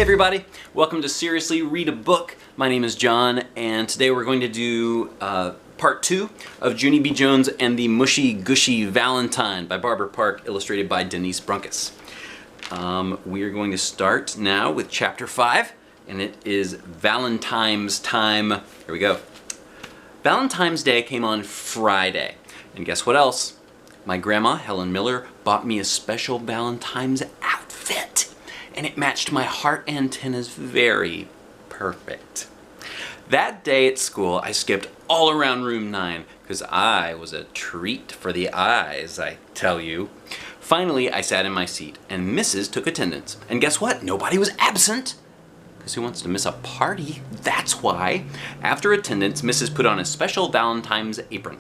Hey everybody, welcome to Seriously Read a Book. My name is John, and today we're going to do part 2 of Junie B. Jones and the Mushy Gushy Valentine by Barbara Park, illustrated by Denise Brunkus. We are going to start now with chapter 5, and it is Valentine's time. Here we go. Valentine's Day came on Friday, and guess what else? My grandma, Helen Miller, bought me a special Valentine's outfit. And it matched my heart antennas very perfect. That day at school, I skipped all around room 9 because I was a treat for the eyes, I tell you. Finally, I sat in my seat and Mrs. took attendance. And guess what? Nobody was absent. Because who wants to miss a party? That's why. After attendance, Mrs. put on a special Valentine's apron.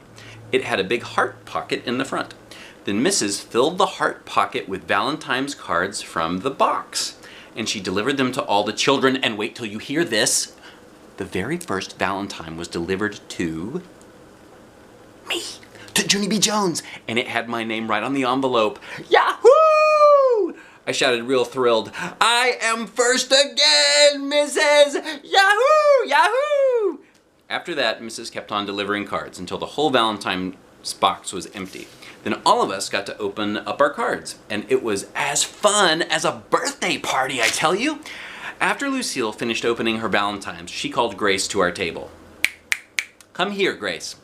It had a big heart pocket in the front. Then Mrs. filled the heart pocket with Valentine's cards from the box. And she delivered them to all the children. And wait till you hear this. The very first Valentine was delivered to me, to Junie B. Jones. And it had my name right on the envelope. Yahoo! I shouted real thrilled. I am first again, Mrs. Yahoo! Yahoo! After that, Mrs. kept on delivering cards until the whole Valentine's box was empty. Then all of us got to open up our cards, and it was as fun as a birthday party, I tell you. After Lucille finished opening her Valentines, she called Grace to our table. Come here, Grace.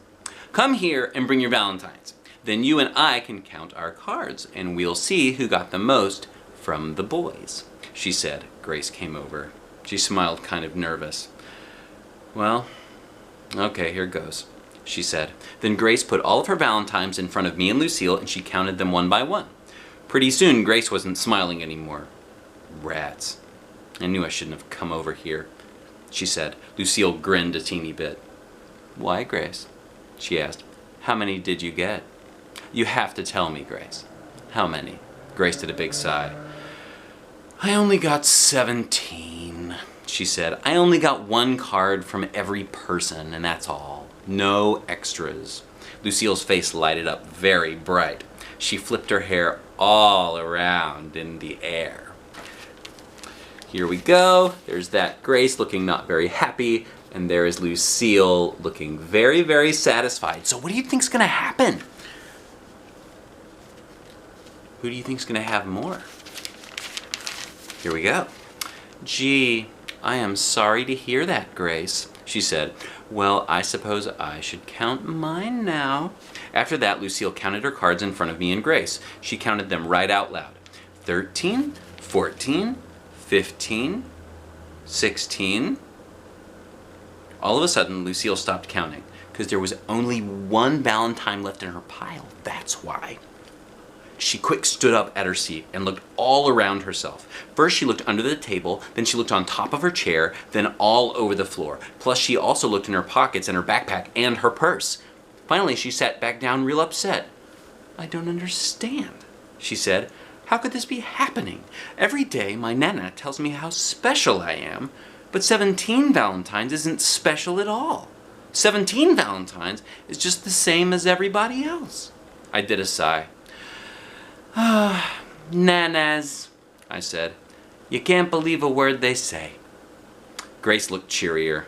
Come here and bring your Valentines. Then you and I can count our cards, and we'll see who got the most from the boys, she said. Grace came over. She smiled kind of nervous. Well, okay, here goes, she said. Then Grace put all of her Valentines in front of me and Lucille, and she counted them one by one. Pretty soon, Grace wasn't smiling anymore. Rats. I knew I shouldn't have come over here, she said. Lucille grinned a teeny bit. Why, Grace? She asked. How many did you get? You have to tell me, Grace. How many? Grace did a big sigh. I only got 17, she said. I only got one card from every person, and that's all. No extras. Lucille's face lighted up very bright. She flipped her hair all around in the air. Here we go. There's that Grace looking not very happy, and there is Lucille looking very, very satisfied. So what do you think's gonna happen? Who do you think's gonna have more? Here we go. Gee, I am sorry to hear that, Grace, she said. Well, I suppose I should count mine now. After that, Lucille counted her cards in front of me and Grace. She counted them right out loud. 13, 14, 15, 16. All of a sudden, Lucille stopped counting because there was only one Valentine left in her pile. That's why. She quick stood up at her seat and looked all around herself. First she looked under the table, then she looked on top of her chair, then all over the floor. Plus she also looked in her pockets and her backpack and her purse. Finally she sat back down real upset. I don't understand, she said. How could this be happening? Every day my Nana tells me how special I am, but 17 Valentines isn't special at all. 17 Valentines is just the same as everybody else. I did a sigh. Ah, nanas, I said. You can't believe a word they say. Grace looked cheerier.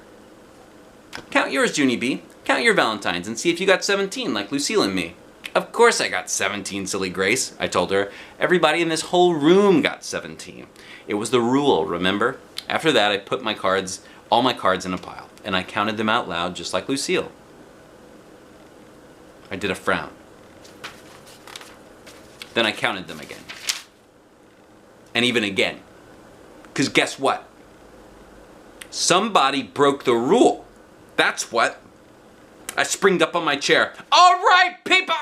Count yours, Junie B. Count your Valentines and see if you got 17 like Lucille and me. Of course I got 17, silly Grace, I told her. Everybody in this whole room got 17. It was the rule, remember? After that, I put all my cards in a pile, and I counted them out loud just like Lucille. I did a frown. Then I counted them again. And even again. Because guess what? Somebody broke the rule. That's what. I springed up on my chair. All right, people!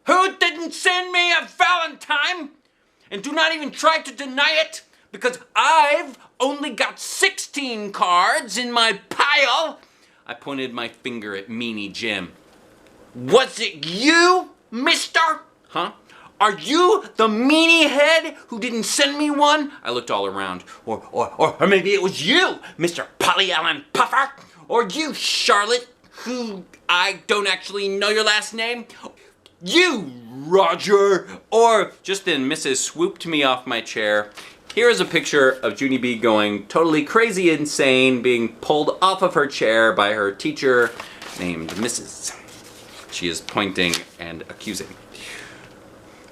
Who didn't send me a Valentine? And do not even try to deny it, because I've only got 16 cards in my pile. I pointed my finger at Meanie Jim. Was it you, mister? Huh? Are you the meanie head who didn't send me one? I looked all around. Or maybe it was you, Mr. Polly Allen Puffer. Or you, Charlotte, who I don't actually know your last name. You, Roger. Or just then Mrs. swooped me off my chair Here is a picture of Junie B going totally crazy insane, being pulled off of her chair by her teacher named Mrs. She is pointing and accusing.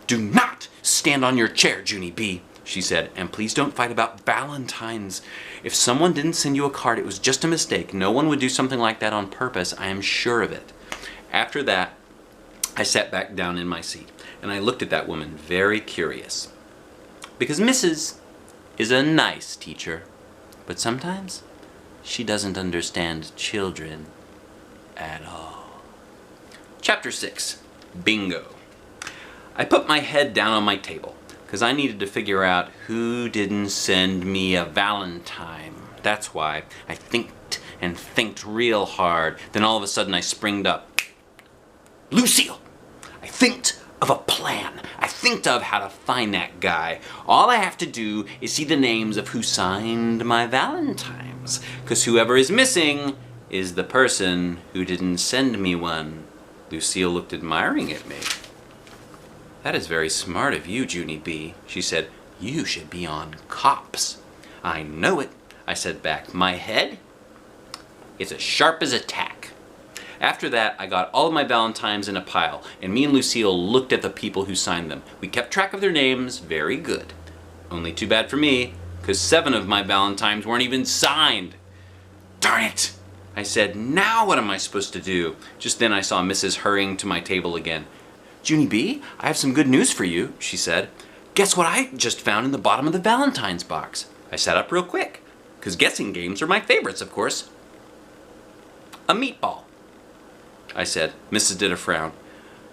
"Do not stand on your chair, Junie B," she said, "and please don't fight about Valentines. If someone didn't send you a card, it was just a mistake. No one would do something like that on purpose, I am sure of it." After that, I sat back down in my seat, and I looked at that woman very curious. Because Mrs. is a nice teacher, but sometimes she doesn't understand children at all. Chapter 6, Bingo. I put my head down on my table, because I needed to figure out who didn't send me a Valentine. That's why I thinked and thinked real hard. Then all of a sudden I springed up. Lucille! I thinked of a plan. I thinked of how to find that guy. All I have to do is see the names of who signed my Valentimes, because whoever is missing is the person who didn't send me one. Lucille looked admiring at me. "That is very smart of you, Junie B," she said. "You should be on Cops." "I know it," I said back. "My head is as sharp as a tack." After that, I got all of my Valentines in a pile, and me and Lucille looked at the people who signed them. We kept track of their names very good. Only too bad for me, because 7 of my Valentines weren't even signed. "Darn it!" I said. "Now what am I supposed to do?" Just then I saw Mrs. hurrying to my table again. "Junie B, I have some good news for you," she said. "Guess what I just found in the bottom of the Valentine's box?" I sat up real quick, because guessing games are my favorites, of course. "A meatball," I said. Mrs. did a frown.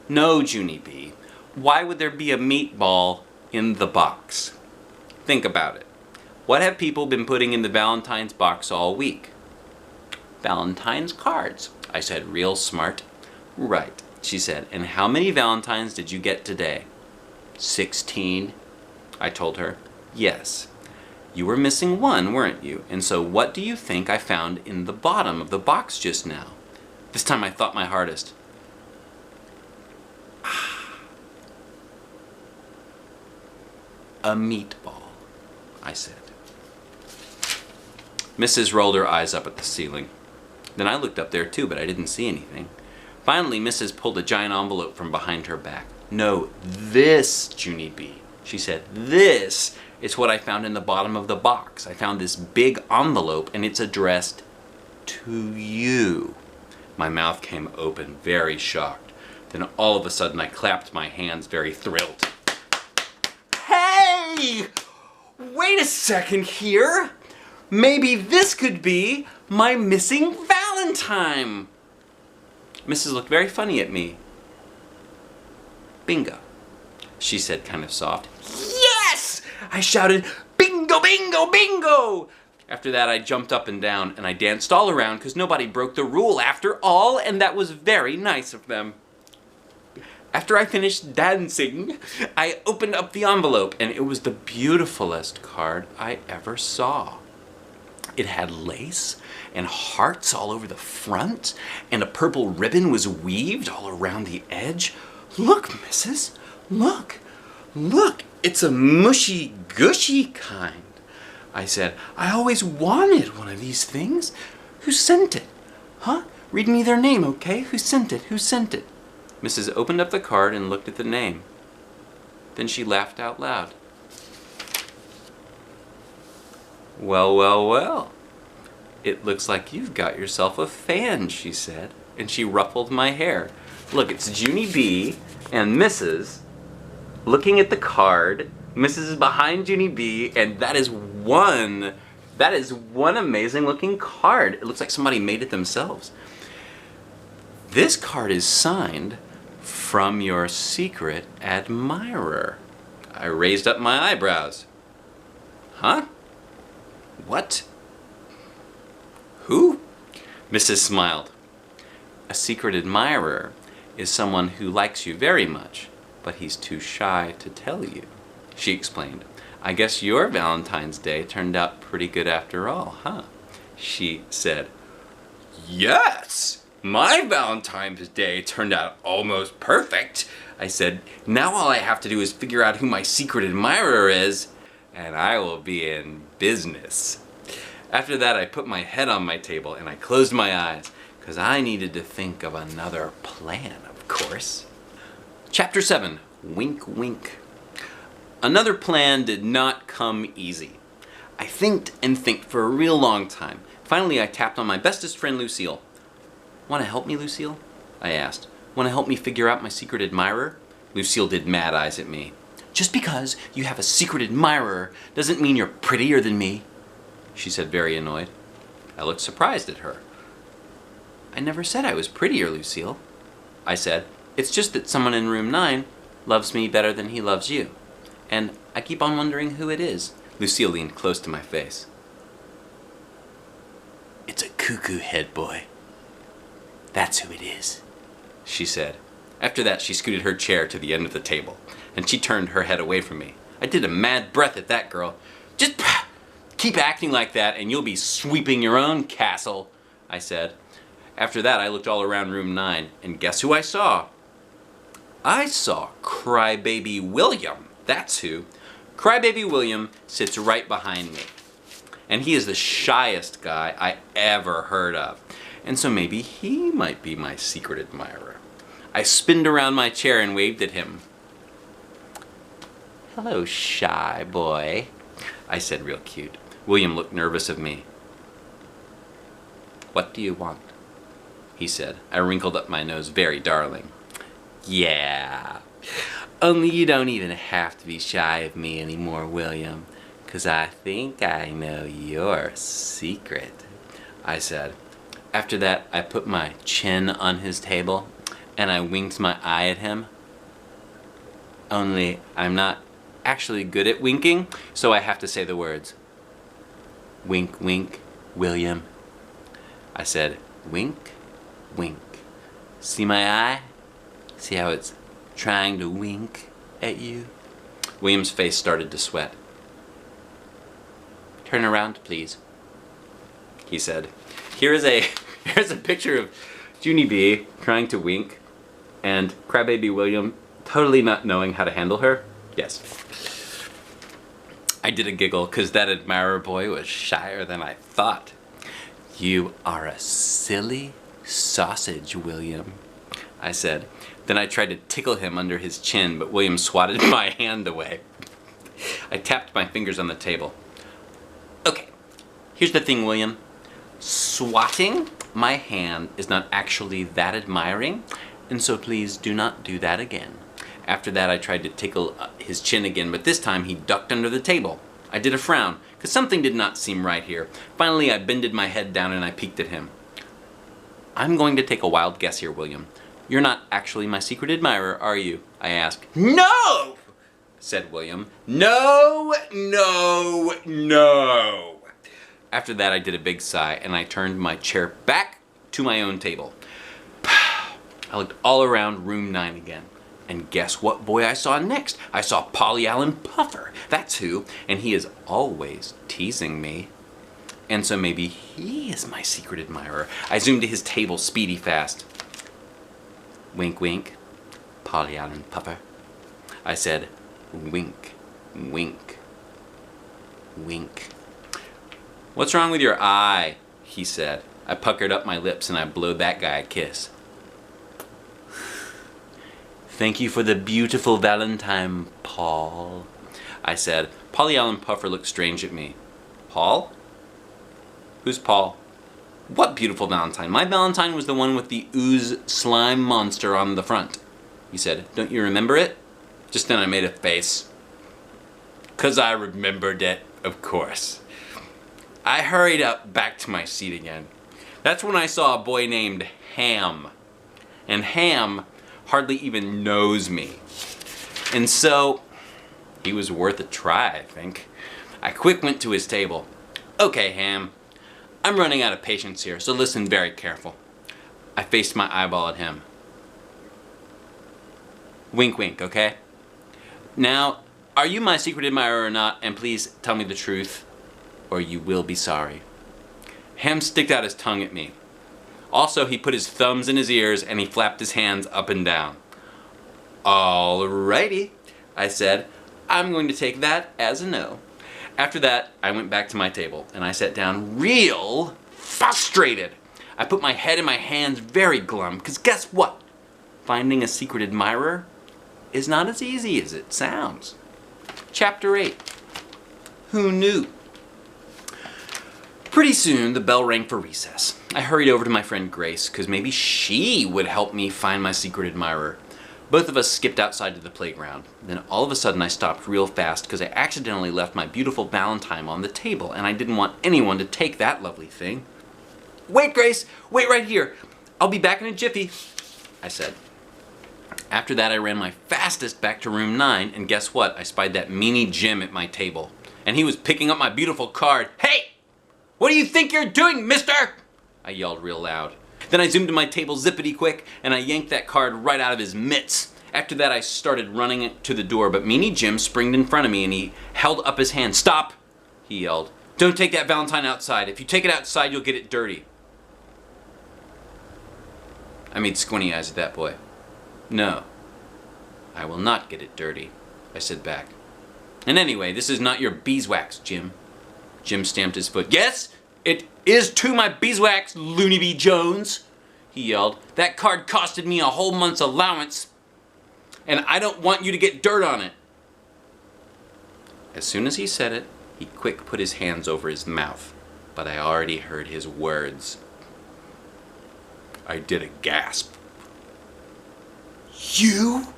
"No, Junie B. Why would there be a meatball in the box? Think about it. What have people been putting in the Valentine's box all week?" "Valentine's cards," I said, real smart. "Right," she said. "And how many Valentines did you get today?" 16, I told her. "Yes. You were missing one, weren't you? And so what do you think I found in the bottom of the box just now?" This time I thought my hardest. "A meatball," I said. Mrs. rolled her eyes up at the ceiling. Then I looked up there too, but I didn't see anything. Finally, Mrs. pulled a giant envelope from behind her back. "No, this, Junie B," she said. "This is what I found in the bottom of the box. I found this big envelope, and it's addressed to you." My mouth came open, very shocked. Then all of a sudden I clapped my hands, very thrilled. "Hey! Wait a second here! Maybe this could be my missing Valentine!" Mrs. looked very funny at me. "Bingo," she said kind of soft. "Yes!" I shouted, "Bingo, bingo, bingo!" After that, I jumped up and down, and I danced all around because nobody broke the rule after all, and that was very nice of them. After I finished dancing, I opened up the envelope, and it was the beautifulest card I ever saw. It had lace and hearts all over the front, and a purple ribbon was weaved all around the edge. "Look, Mrs., look, look, it's a mushy gushy kind," I said. "I always wanted one of these things. Who sent it? Huh? Read me their name, okay? Who sent it? Who sent it?" Mrs. opened up the card and looked at the name. Then she laughed out loud. "Well, well, well. It looks like you've got yourself a fan," she said, and she ruffled my hair. "Look, it's Junie B and Mrs. looking at the card. Mrs. is behind Junie B, and that is one amazing looking card. It looks like somebody made it themselves. This card is signed from your secret admirer." I raised up my eyebrows. "Huh? What? Who?" Mrs. smiled. "A secret admirer is someone who likes you very much, but he's too shy to tell you," she explained. "I guess your Valentine's Day turned out pretty good after all, huh?" she said. "Yes, my Valentine's Day turned out almost perfect," I said. "Now all I have to do is figure out who my secret admirer is, and I will be in business. After that, I put my head on my table and I closed my eyes, because I needed to think of another plan, of course. Chapter 7, Wink Wink. Another plan did not come easy. I thinked and thinked for a real long time. Finally, I tapped on my bestest friend, Lucille. "Want to help me, Lucille?" I asked. "Want to help me figure out my secret admirer?" Lucille did mad eyes at me. "Just because you have a secret admirer doesn't mean you're prettier than me," she said, very annoyed. I looked surprised at her. "I never said I was prettier, Lucille," I said. "It's just that someone in room 9 loves me better than he loves you. And I keep on wondering who it is." Lucille leaned close to my face. "It's a cuckoo head boy. That's who it is," she said. After that, she scooted her chair to the end of the table, and she turned her head away from me. I did a mad breath at that girl. "Just keep acting like that and you'll be sweeping your own castle," I said. After that, I looked all around room 9, and guess who I saw? I saw Crybaby William. That's who. Crybaby William sits right behind me. And he is the shyest guy I ever heard of. And so maybe he might be my secret admirer. I spinned around my chair and waved at him. "Hello, shy boy," I said real cute. William looked nervous of me. "What do you want?" he said. I wrinkled up my nose very darling. "Yeah, only you don't even have to be shy of me anymore, William, 'cause I think I know your secret," I said. After that, I put my chin on his table and I winked my eye at him. Only I'm not actually good at winking, so I have to say the words. "Wink, wink, William." I said, "Wink, wink. See my eye? See how it's trying to wink at you?" William's face started to sweat. "Turn around, please," he said. Here's a picture of Junie B trying to wink, and Crybaby William totally not knowing how to handle her. Yes. I did a giggle because that admirer boy was shyer than I thought. "You are a silly sausage, William," I said. Then I tried to tickle him under his chin, but William swatted my hand away. I tapped my fingers on the table. "Okay, here's the thing, William. Swatting my hand is not actually that admiring, and so please do not do that again." After that, I tried to tickle his chin again, but this time he ducked under the table. I did a frown, because something did not seem right here. Finally, I bended my head down and I peeked at him. "I'm going to take a wild guess here, William. You're not actually my secret admirer, are you?" I asked. "No!" said William. "No, no, no." After that, I did a big sigh, and I turned my chair back to my own table. I looked all around room 9 again. And guess what boy I saw next? I saw Polly Allen Puffer. That's who. And he is always teasing me. And so maybe he is my secret admirer. I zoomed to his table speedy fast. "Wink, wink, Polly Allen Puffer." I said, "Wink, wink, wink." "What's wrong with your eye?" he said. I puckered up my lips and I blowed that guy a kiss. "Thank you for the beautiful Valentine, Paul," I said. Polly Allen Puffer looked strange at me. "Paul? Who's Paul?" "What beautiful Valentine? My Valentine was the one with the ooze slime monster on the front," he said. "Don't you remember it?" Just then I made a face. 'Cause I remembered it, of course. I hurried up back to my seat again. That's when I saw a boy named Ham. And Ham hardly even knows me. And so, he was worth a try, I think. I quick went to his table. "Okay, Ham, I'm running out of patience here, so listen very careful." I faced my eyeball at him. "Wink, wink, okay? Now, are you my secret admirer or not? And please tell me the truth, or you will be sorry." Ham sticked out his tongue at me. Also, he put his thumbs in his ears and he flapped his hands up and down. "Alrighty," I said. "I'm going to take that as a no. After that, I went back to my table and I sat down real frustrated. I put my head in my hands very glum, because guess what? Finding a secret admirer is not as easy as it sounds. Chapter 8. Who knew? Pretty soon, the bell rang for recess. I hurried over to my friend Grace, because maybe she would help me find my secret admirer. Both of us skipped outside to the playground. Then all of a sudden I stopped real fast because I accidentally left my beautiful Valentine on the table, and I didn't want anyone to take that lovely thing. "Wait, Grace! Wait right here! I'll be back in a jiffy," I said. After that, I ran my fastest back to room 9, and guess what? I spied that meanie Jim at my table. And he was picking up my beautiful card. "Hey! What do you think you're doing, mister?" I yelled real loud. Then I zoomed to my table zippity quick, and I yanked that card right out of his mitts. After that, I started running to the door, but meanie Jim springed in front of me, and he held up his hand. "Stop!" he yelled. "Don't take that Valentine outside. If you take it outside, you'll get it dirty." I made squinty eyes at that boy. "No, I will not get it dirty," I said back. "And anyway, this is not your beeswax, Jim." Jim stamped his foot. "Yes, it is to my beeswax, Junie B. Jones," he yelled. "That card costed me a whole month's allowance, and I don't want you to get dirt on it." As soon as he said it, he quick put his hands over his mouth, but I already heard his words. I did a gasp. "You,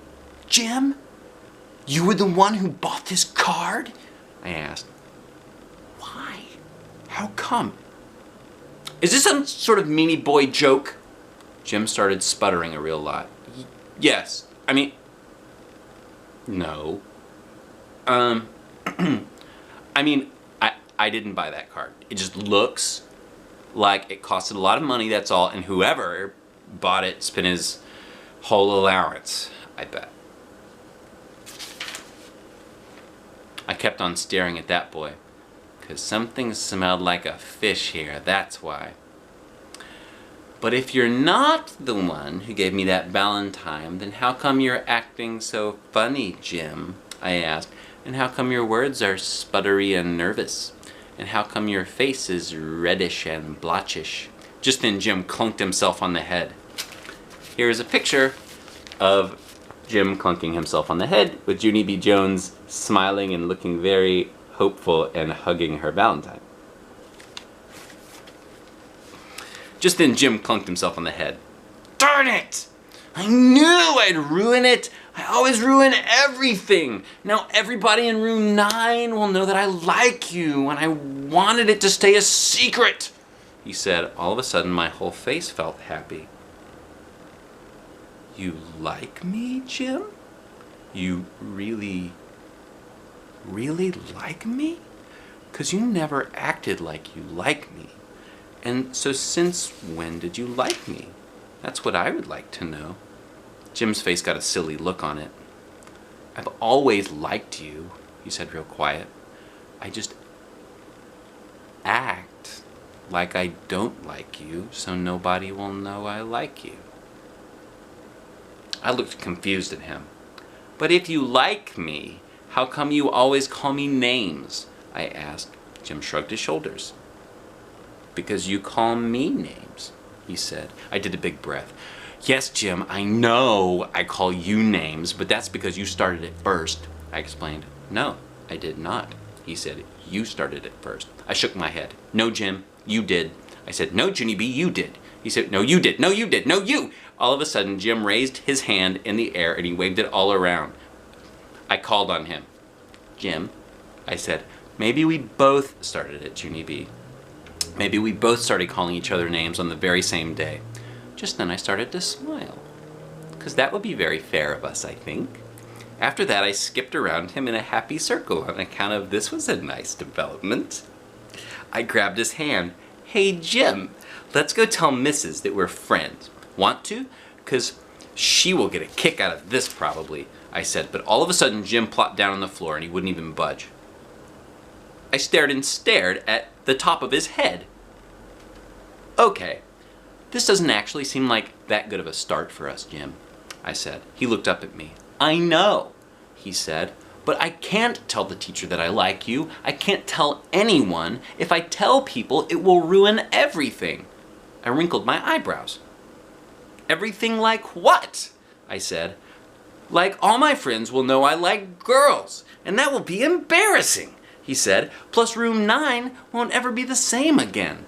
Jim? You were the one who bought this card?" I asked. "Why? How come? Is this some sort of meanie boy joke?" Jim started sputtering a real lot. "Yes. I mean... No. I mean, I didn't buy that card. It just looks like it costed a lot of money, that's all, and whoever bought it spent his whole allowance, I bet." I kept on staring at that boy, because something smelled like a fish here, that's why. "But if you're not the one who gave me that Valentine, then how come you're acting so funny, Jim?" I asked. "And how come your words are sputtery and nervous? And how come your face is reddish and blotchish?" Just then Jim clunked himself on the head. Here is a picture of Jim clunking himself on the head with Junie B. Jones smiling and looking very hopeful and hugging her Valentine. Just then Jim clunked himself on the head. "Darn it! I knew I'd ruin it! I always ruin everything! Now everybody in room 9 will know that I like you, and I wanted it to stay a secret," he said. All of a sudden my whole face felt happy. "You like me, Jim? You really like me? 'Cause you never acted like you like me. And so since when did you like me? That's what I would like to know." Jim's face got a silly look on it. "I've always liked you," he said real quiet. "I just act like I don't like you so nobody will know I like you." I looked confused at him. "But if you like me, how come you always call me names?" I asked. Jim shrugged his shoulders. "Because you call me names," he said. I did a big breath. "Yes, Jim, I know I call you names, but that's because you started it first," I explained. "No, I did not," he said. "You started it first." I shook my head. "No, Jim, you did." I said, "No, Junie B, you did." He said, "No, you did. No, you did. No, you." All of a sudden, Jim raised his hand in the air and he waved it all around. I called on him. "Jim," I said, "maybe we both started it, Junie B. Maybe we both started calling each other names on the very same day." Just then I started to smile, because that would be very fair of us, I think. After that, I skipped around him in a happy circle on account of this was a nice development. I grabbed his hand. "Hey, Jim, let's go tell Mrs. that we're friends. Want to? 'Cause she will get a kick out of this probably," I said. But all of a sudden, Jim plopped down on the floor and he wouldn't even budge. I stared and stared at the top of his head. "Okay, this doesn't actually seem like that good of a start for us, Jim," I said. He looked up at me. "I know," he said, But I can't tell the teacher that I like you. I can't tell anyone. If I tell people, it will ruin everything. I wrinkled my eyebrows. Everything like what? I said. Like all my friends will know I like girls, and that will be embarrassing, he said. Plus room 9 won't ever be the same again.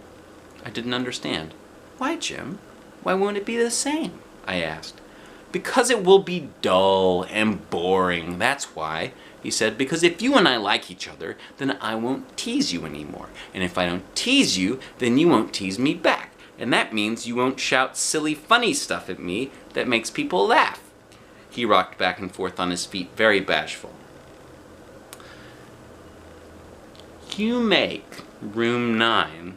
I didn't understand. Why, Jim? Why won't it be the same? I asked. Because it will be dull and boring, that's why, he said. Because if you and I like each other, then I won't tease you anymore. And if I don't tease you, then you won't tease me back. And that means you won't shout silly, funny stuff at me that makes people laugh. He rocked back and forth on his feet, very bashful. You make room 9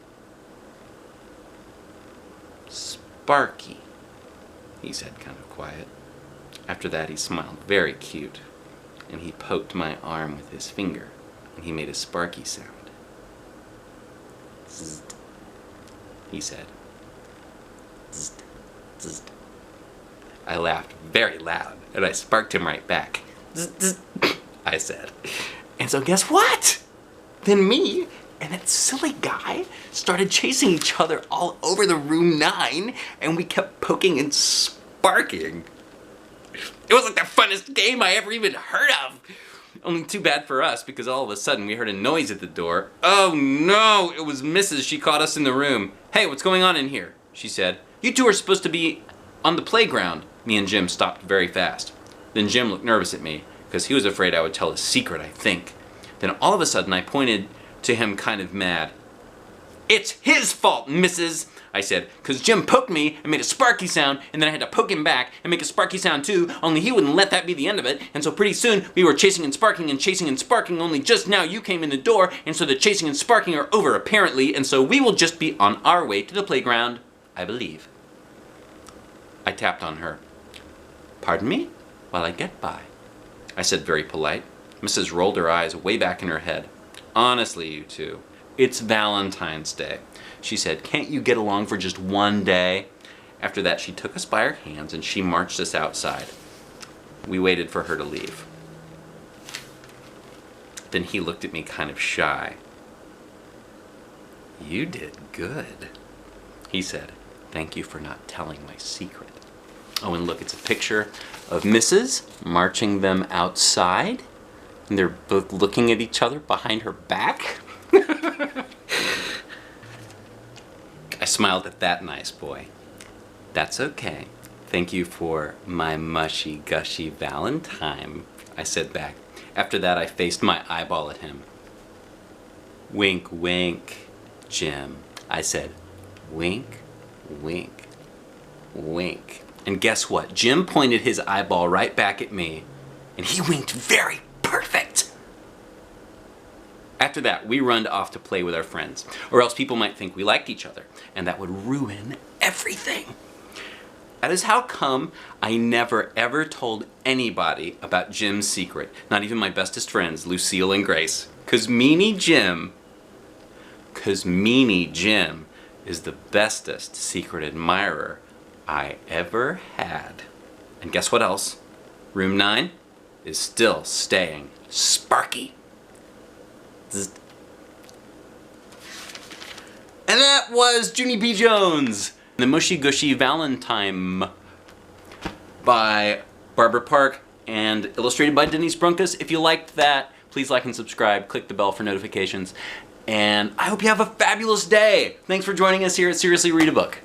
sparky, he said, kind of quiet. After that, he smiled very cute, and he poked my arm with his finger, and he made a sparky sound. Zzz, he said. Zzz, zzz. I laughed very loud, and I sparked him right back. Zzz, zzz, I said. And so guess what? Then me and that silly guy started chasing each other all over the room 9, and we kept poking and sparking. It was like the funnest game I ever even heard of. Only too bad for us, because all of a sudden we heard a noise at the door. Oh no, it was Mrs. She caught us in the room. Hey, what's going on in here? She said. You two are supposed to be on the playground. Me and Jim stopped very fast. Then Jim looked nervous at me, because he was afraid I would tell a secret, I think. Then all of a sudden I pointed to him kind of mad. It's his fault, Mrs., I said, because Jim poked me and made a sparky sound, and then I had to poke him back and make a sparky sound too, only he wouldn't let that be the end of it, and so pretty soon we were chasing and sparking and chasing and sparking, only just now you came in the door, and so the chasing and sparking are over apparently, and so we will just be on our way to the playground, I believe. I tapped on her. Pardon me? While I get by, I said, very polite. Mrs. rolled her eyes way back in her head. Honestly, you two, it's Valentine's Day. She said, can't you get along for just one day? After that, she took us by our hands and she marched us outside. We waited for her to leave. Then he looked at me kind of shy. You did good, he said. Thank you for not telling my secret. Oh, and look, it's a picture of Mrs. marching them outside. And they're both looking at each other behind her back. I smiled at that nice boy. That's okay. Thank you for my mushy gushy Valentine, I said back. After that, I faced my eyeball at him. Wink, wink, Jim. I said, wink, wink, wink. And guess what? Jim pointed his eyeball right back at me, and he winked very perfect. After that, we runned off to play with our friends, or else people might think we liked each other, and that would ruin everything. That is how come I never ever told anybody about Jim's secret, not even my bestest friends, Lucille and Grace. Cause Meanie Jim is the bestest secret admirer I ever had. And guess what else? Room 9 is still staying sparky. Zzz. And that was Junie B. Jones, the Mushy Gushy Valentime by Barbara Park and illustrated by Denise Brunkus. If you liked that, please like and subscribe, click the bell for notifications, and I hope you have a fabulous day. Thanks for joining us here at Seriously Read a Book.